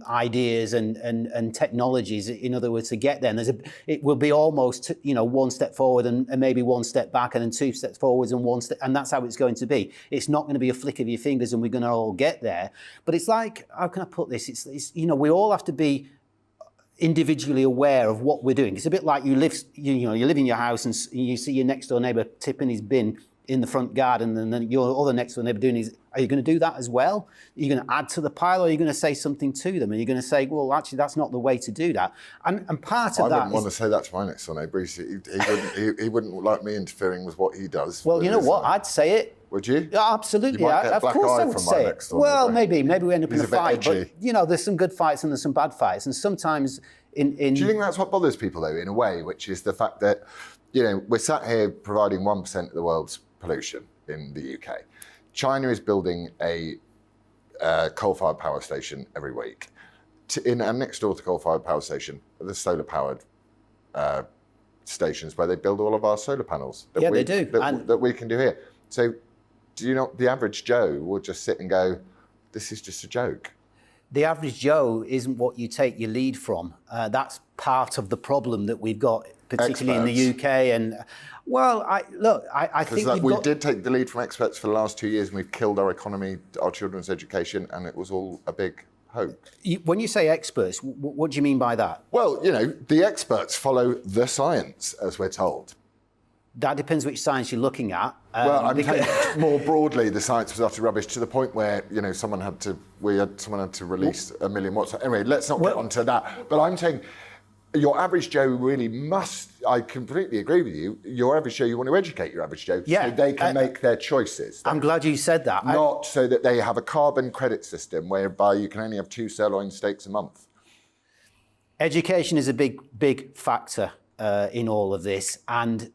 ideas and technologies, in other words, to get there. And it will be almost, one step forward and maybe one step back and then two steps forwards and one step, and that's how it's going to be. It's not going to be a flick of your fingers and we're going to all get there. But it's like, how can I put this? It's we all have to be individually aware of what we're doing. It's a bit like you live in your house and you see your next door neighbour tipping his bin in the front garden, and then your other next door neighbour doing his. Are you going to do that as well? Are you going to add to the pile, or are you going to say something to them? And you're going to say, well, actually, that's not the way to do that. And part of that. I wouldn't want to say that to my next door neighbour. He wouldn't like me interfering with what he does. Well, you know what? I'd say it. Would you? Yeah, absolutely. You might get of course, I would say it. Well, maybe we end up in a fight. But there's some good fights and there's some bad fights, and sometimes Do you think that's what bothers people, though, in a way, which is the fact that we're sat here providing 1% of the world's pollution in the UK. China is building a coal-fired power station every week. And next door to coal-fired power station are the solar-powered stations where they build all of our solar panels. They do. That we can do here. So do you know the average Joe will just sit and go, this is just a joke? The average Joe isn't what you take your lead from. That's part of the problem that we've got, particularly in the UK. And I think we did take the lead from experts for the last 2 years, and we've killed our economy, our children's education, and it was all a big hope. When you say experts, what do you mean by that? Well, the experts follow the science, as we're told. That depends which science you're looking at. Well, I'm saying more broadly, the science was utter rubbish to the point where someone had to release 1 million watts. Anyway, let's not get onto that. But I'm saying your average Joe really must. I completely agree with you. Your average Joe, you want to educate your average Joe so they can make their choices. I'm glad you said that. Not so that they have a carbon credit system whereby you can only have 2 sirloin steaks a month. Education is a big factor in all of this, and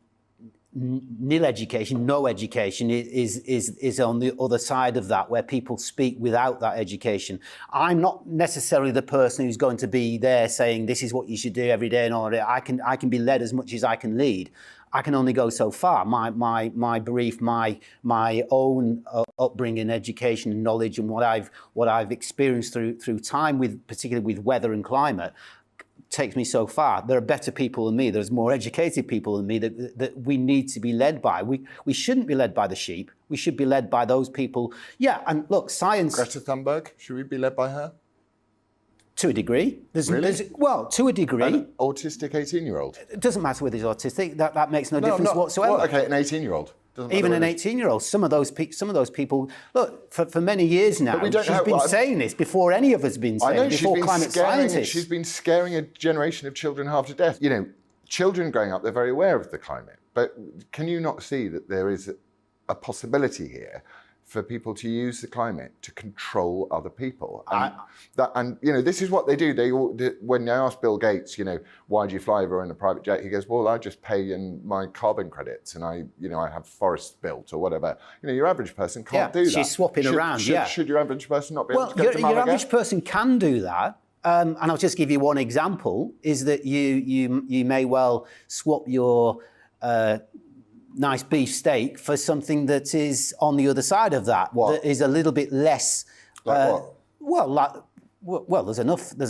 nil education, no education is on the other side of that, where people speak without that education. I'm not necessarily the person who's going to be there saying this is what you should do every day and all that. I can be led as much as I can lead. I can only go so far. My brief, my own upbringing, education, and knowledge, and what I've experienced through time, particularly with weather and climate, takes me so far. There are better people than me. There's more educated people than me that we need to be led by. We shouldn't be led by the sheep. We should be led by those people. Yeah, and look, science. Greta Thunberg, should we be led by her? To a degree. Well, to a degree. An autistic 18-year-old? It doesn't matter whether he's autistic. That makes no difference whatsoever. Well, okay, an 18-year-old. Even an 18-year-old. Some of those people. Look, for many years now, she's been saying this before any of us have been saying it. Before climate scientists. She's been scaring a generation of children half to death. Children growing up, they're very aware of the climate. But can you not see that there is a possibility here for people to use the climate to control other people? And this is what they do. When they ask Bill Gates, why do you fly over in a private jet? He goes, well, I just pay in my carbon credits, and I have forests built or whatever. Your average person can't do that. She's swapping around. Should your average person not be able to go to Malaga? Your average person can do that. And I'll just give you one example: is that you may well swap your nice beef steak for something that is on the other side of that. That is a little bit less. Like what? Well, there's enough. What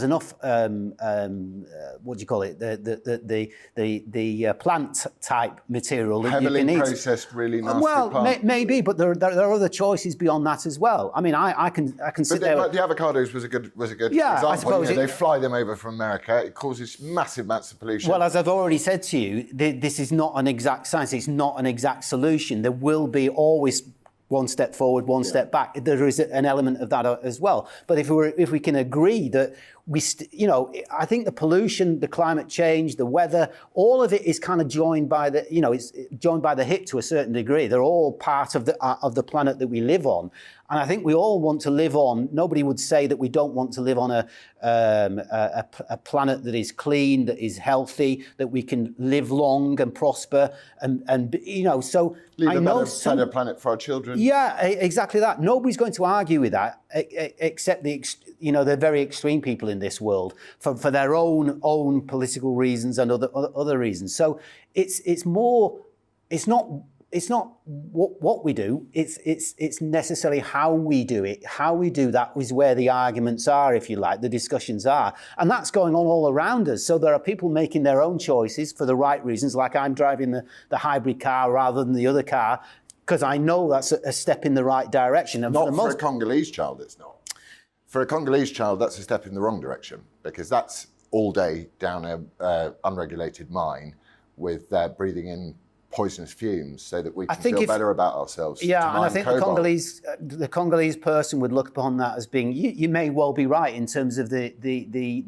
do you call it? The plant type material that heavily you can eat. Processed, really nasty plant. Maybe, but there are other choices beyond that as well. I mean, I can sit there. But the avocados was a good example. I suppose they fly them over from America. It causes massive amounts of pollution. Well, as I've already said to you, this is not an exact science. It's not an exact solution. There will be always one step forward, one step back. There is an element of that as well. But if we can agree that I think the pollution, the climate change, the weather, all of it is kind of joined by it's joined by the hip to a certain degree. They're all part of the planet that we live on. And I think we all want to live on. Nobody would say that we don't want to live on a planet that is clean, that is healthy, that we can live long and prosper, and so leave a better planet for our children. Yeah, exactly that. Nobody's going to argue with that, except the very extreme people in this world for their own political reasons and other reasons. So it's not what we do. It's necessarily how we do it. How we do that is where the arguments are, if you like, the discussions are, and that's going on all around us. So there are people making their own choices for the right reasons, like I'm driving the hybrid car rather than the other car, because I know that's a step in the right direction. And not for a Congolese child, it's not. For a Congolese child, that's a step in the wrong direction, because that's all day down a unregulated mine with breathing in poisonous fumes so that we can feel better about ourselves. Yeah, and I think the Congolese person would look upon that as being, you may well be right in terms of the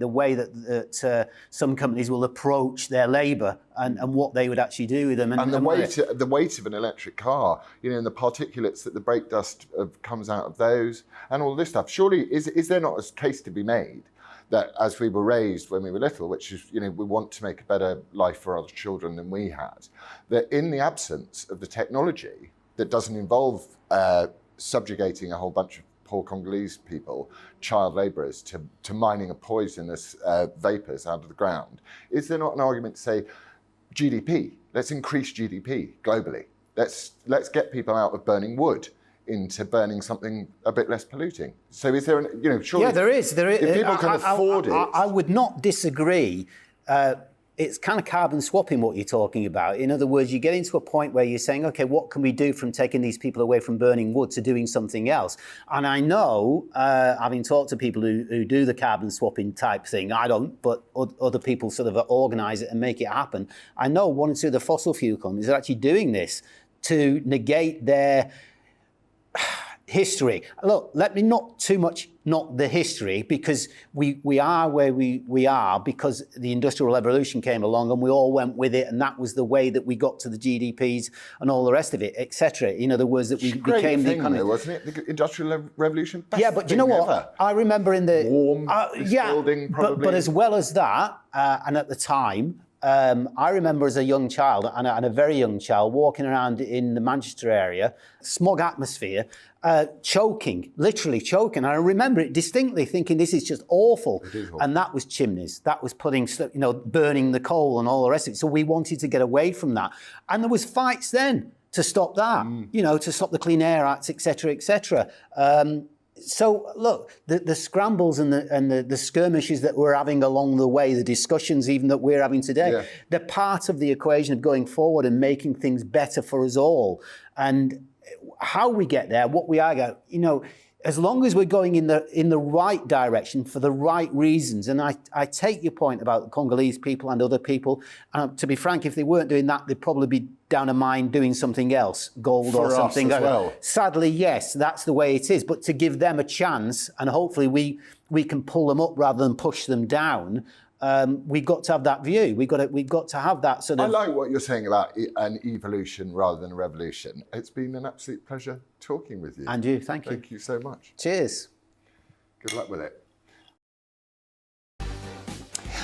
way that some companies will approach their labour and what they would actually do with them. And the weight of an electric car, and the particulates that the brake dust comes out of those and all this stuff. Surely, is there not a case to be made that as we were raised when we were little, which is, we want to make a better life for our children than we had, that in the absence of the technology that doesn't involve subjugating a whole bunch of poor Congolese people, child labourers, to mining of poisonous vapours out of the ground, is there not an argument to say, GDP, let's increase GDP globally. Let's get people out of burning wood into burning something a bit less polluting. So is there, surely... Yeah, there is. If people can afford it... I would not disagree it's kind of carbon swapping what you're talking about. In other words, you get into a point where you're saying, okay, what can we do from taking these people away from burning wood to doing something else? And I know, having talked to people who do the carbon swapping type thing, I don't, but other people sort of organise it and make it happen. I know one or two of the fossil fuel companies are actually doing this to negate their history. Look, let me not too much knock the history, because we are where we are because the Industrial Revolution came along and we all went with it, and that was the way that we got to the GDPs and all the rest of it, etc. In other words, that we became the economy. Wasn't it? The Industrial Revolution? Best Yeah, but you know what? Ever. I remember in the... Warm building, probably. But as well as that, and at the time, I remember as a young child, and a very young child, walking around in the Manchester area, smog atmosphere, choking, literally choking. And I remember it distinctly, thinking this is just awful. And that was chimneys. That was putting, burning the coal and all the rest of it. So we wanted to get away from that. And there was fights then to stop that, to stop the Clean Air Act, etc., etc. So look, the scrambles and the skirmishes that we're having along the way, the discussions even that we're having today, they're part of the equation of going forward and making things better for us all. And how we get there, what we are, as long as we're going in the right direction for the right reasons. And I take your point about the Congolese people and other people. To be frank, if they weren't doing that, they'd probably be down a mine doing something else, gold or something. As well. Sadly, yes, that's the way it is. But to give them a chance, and hopefully we can pull them up rather than push them down. We've got to have that view. We've got to have that sort of... I like what you're saying about an evolution rather than a revolution. It's been an absolute pleasure talking with you. And you, thank you. Thank you so much. Cheers. Good luck with it.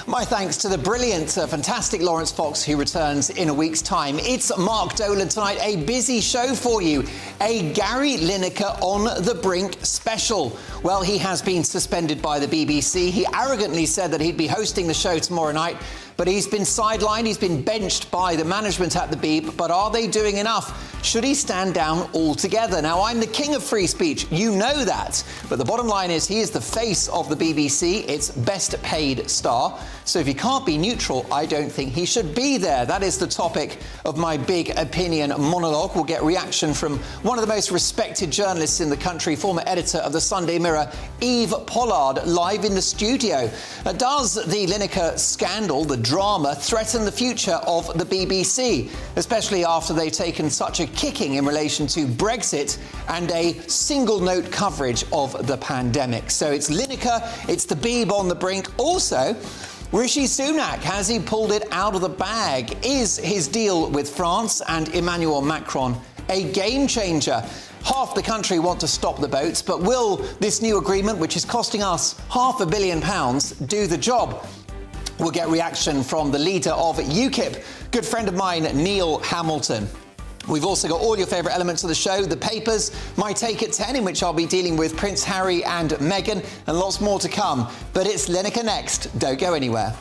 My thanks to the brilliant, fantastic Laurence Fox, who returns in a week's time. It's Mark Dolan tonight. A busy show for you. A Gary Lineker on the brink special. Well, he has been suspended by the BBC. He arrogantly said that he'd be hosting the show tomorrow night, but he's been sidelined. He's been benched by the management at the Beeb. But are they doing enough? Should he stand down altogether? Now, I'm the king of free speech. You know that. But the bottom line is he is the face of the BBC, its best paid star. So if he can't be neutral, I don't think he should be there. That is the topic of my big opinion monologue. We'll get reaction from one of the most respected journalists in the country, former editor of the Sunday Mirror, Eve Pollard, live in the studio. Does the Lineker scandal, the drama, threaten the future of the BBC, especially after they've taken such a kicking in relation to Brexit and a single-note coverage of the pandemic? So it's Lineker, it's the Beeb on the brink. Also, Rishi Sunak, has he pulled it out of the bag? Is his deal with France and Emmanuel Macron a game changer? Half the country want to stop the boats, but will this new agreement, which is costing us £500 million, do the job? We'll get reaction from the leader of UKIP, good friend of mine, Neil Hamilton. We've also got all your favourite elements of the show, the papers, my take at 10, in which I'll be dealing with Prince Harry and Meghan, and lots more to come. But it's Lineker next. Don't go anywhere.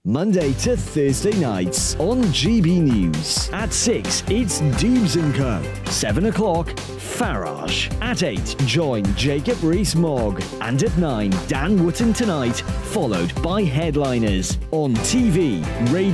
Monday to Thursday nights on GB News. At 6, it's Dubes & Co. 7 o'clock, Farage. At 8, join Jacob Rees-Mogg. And at 9, Dan Wootton Tonight, followed by Headliners. On TV, radio...